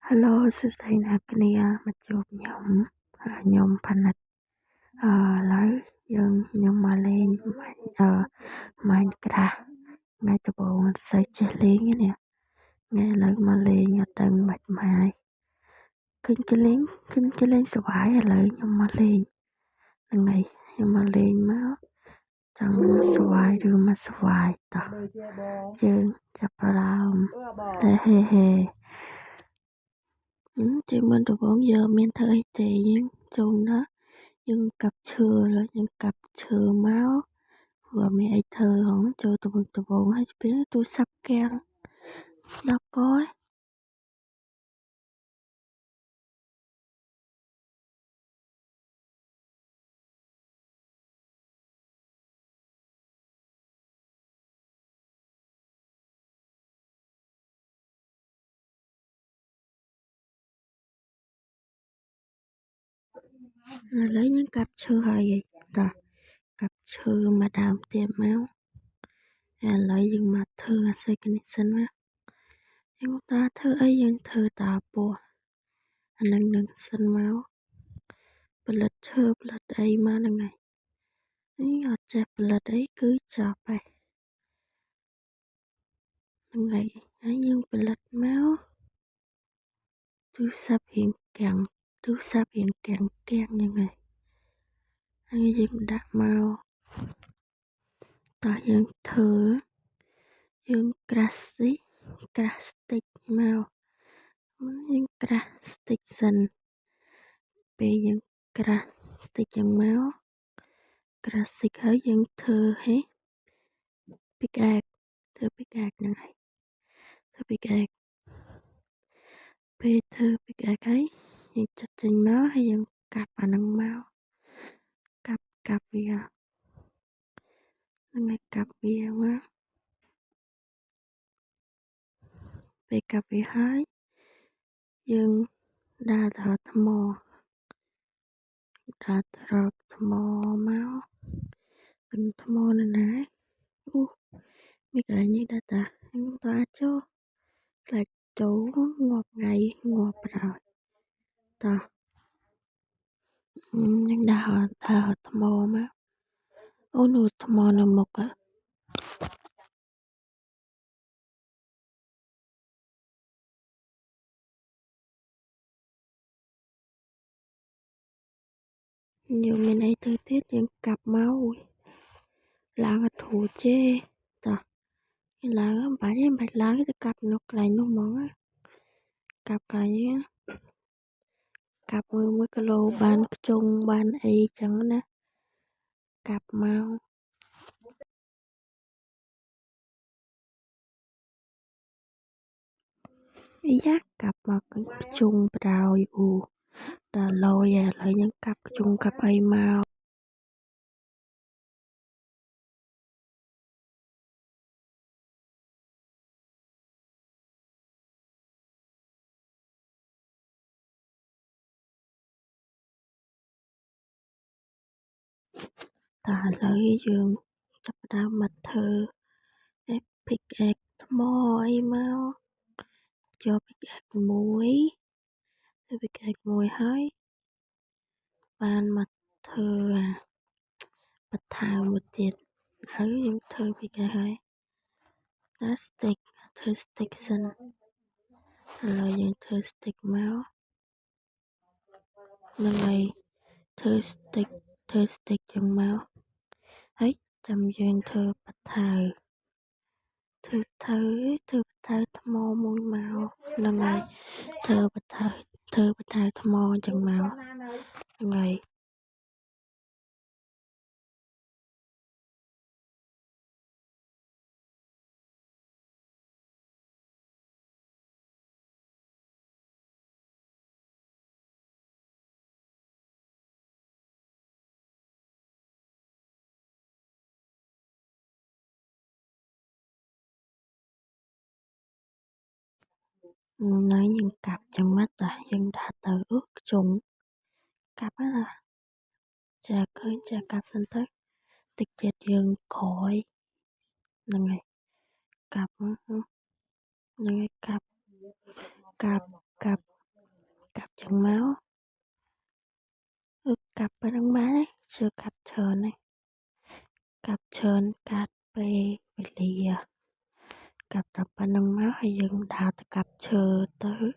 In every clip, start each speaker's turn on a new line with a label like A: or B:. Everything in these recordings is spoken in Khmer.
A: Hello សួស្តីអ្នកគ្នាមកជួបខ្ញុំផានិតឥឡូវខ្ញុំមកលេងMinecraft ថ្ងៃដំបូងអត់សូវចេះលេងទេនេះថ្ងៃឥឡូវមកលេងអត់ដឹងបាច់ម៉ាយឃើញគេលេងសវាយឥឡូវខ្ញុំមកលេងហ្នឹងហើយខ្ញុំមកលេងមកចង់សវាយឬមកសវាយតោះយើងចាប់ផ្ដើមហេជាមុនដំបូងយើងមានធ្វើអីទេយើងចូលណាយើងកាប់ឈើแล้วយើងកាប់ឈើមកព្រោះមានអីធ្វើហងចូលដំបូងហើយពេលទូរស័ព្ទកាំងដល់កយឥឡូវយើងកាប់ឈើហើយតោះកាប់ឈើមកដើមទៀតមកឥឡូវយើងមកធ្វើអាសេកនេះសិនមកយើងតាធ្វើអីយើងធ្វើតាពោះអានឹងសិនមកផលិតឈើផលិតអីមកហ្នឹងហើយនេះអត់ចេះផលិតអីគឺចាប់ហ្នឹងហើយយើងផលិតមកទូរស័ព្ទរៀងកាំងហ្នឹងហើយយើងដាក់មកតោះយើងធ្វើយើងក្រាស់ស្ទិចមកយើងក្រាស់ស្ទិចសិនពេលយើងក្រាស់ស្ទិចយ៉ាងមកក្រាស់ស្ទិចហើយយើងធ្វើពីកែកហ្នឹងហើយធ្វើពីកែកពេលធ្វើពីកែកហើយយើងចាត់ចេញមកហើយយើងកាប់អាហ្នឹងមកកាប់វាហ្នឹងហើយកាប់វាមកពេលកាប់វាហើយយើងដាក់ទៅថ្មមកទឹកថ្មនៅណាអូមានកន្លែងនេះដាក់តាខ្ញុំទៅអាចចូលខ្លាចចូលងាប់ថ្ងៃងាប់ប្រោយតោះយើងដាក់ថ្មមកអូនោះថ្មនៅមុខយើងមានអីទៅទៀតយើងកាប់មកឡើងអត់ធូរទេតោះឡើងបាច់ឡើងទៅកាប់នៅកន្លែងនោះហ្មងកាប់កន្លែងនេះកាប់1គីឡូបានខ្ជុងបានអីចឹងណាកាប់មកយ៉ាកាប់មកខ្ជុងប្រោយដល់ឡយឥឡូវយើងកាប់ខ្ជុងកាប់អីមកតើឥឡូវយើងចាប់ផ្ដើមមកធ្វើpickaxe ថ្មអីមកយក pickaxe មួយហើយបានមកធ្វើបន្ថែមមួយទៀតហើយយើងធ្វើ pickaxe ហើយដាក់ stick ធ្វើ stick សិនឥឡូវយើងធ្វើ stick មកនឹងហើយធ្វើ stick ចឹងមកហើយចាំយើងធ្វើបន្ថែមថ្មមួយមកនឹងហើយធ្វើបន្ថែមថ្មចឹងមកហ្នឹងហើយយើងកាប់ចឹងមកតោះយើងដាក់ទៅខ្ជុំកាប់ណាចាឃើញចាកាប់សិនទៅតិចទៀតយើងក្រោយហ្នឹងហើយកាប់ហ្នឹងហើយកាប់ chẳng máu cặp ở đằng má đấy chưa cặp trơn này cặp trơn cắt về về lìa cặp tập ở đằng máu hay dừng đào từ cặp chờ tới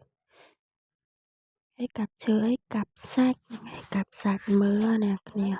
A: cái cặp chờ ấy cặp sách này cặp sạc mưa nè nè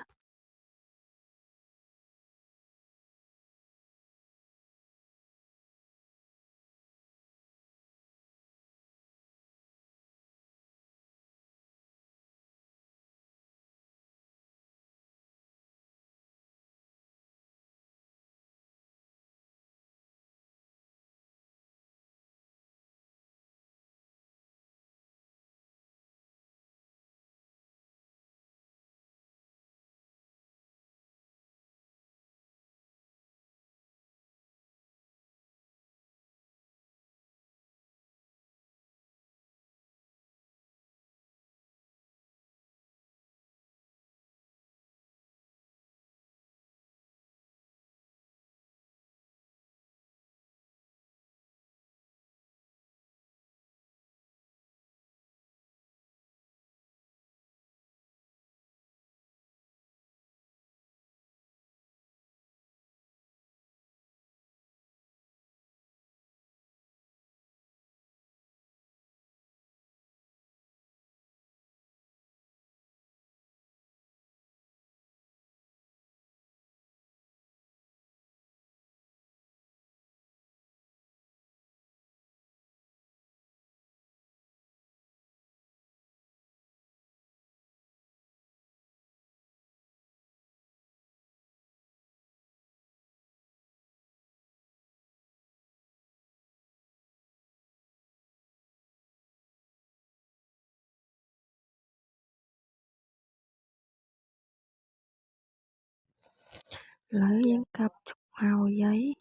A: lấy những cặp chụp màu giấy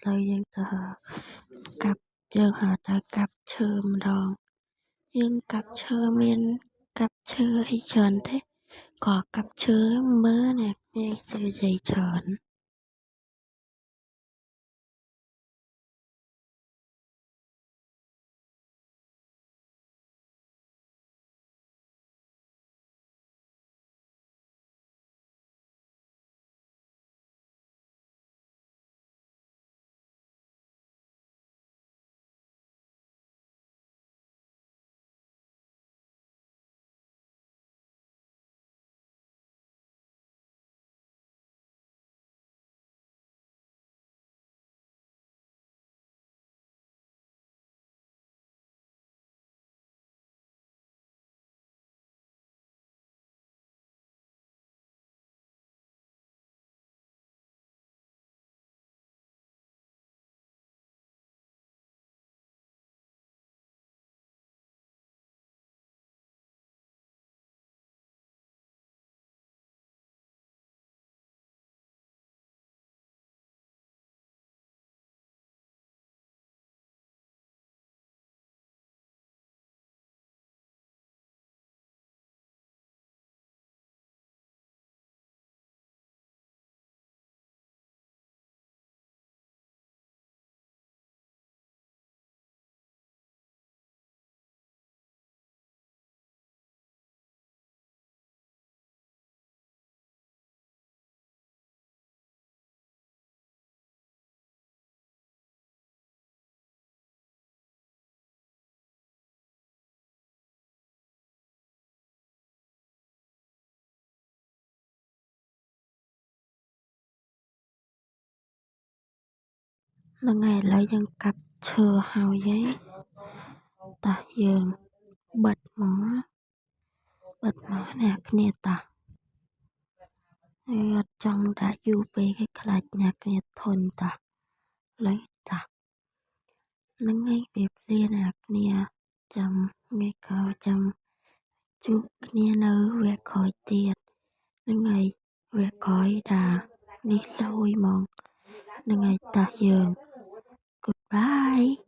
A: lấy những tờ cặp trường hợp ta cặp chờ đòn nhưng cặp chờ miền cặp chờ hay tròn thế có cặp chờ mơ nè nghe chờ dày tròn là ngày lấy những cặp chờ hào giấy ta dừng bật mở nè nè ta trong đã du bê cái khạch nhạc nè thôn ta lấy ta nó ngay việc liên nè nè chăm ngay cao chăm chúc nè nữ về khỏi tiền nó ngày về khỏi đà đi lôi mong nó ngày ta dừng goodbye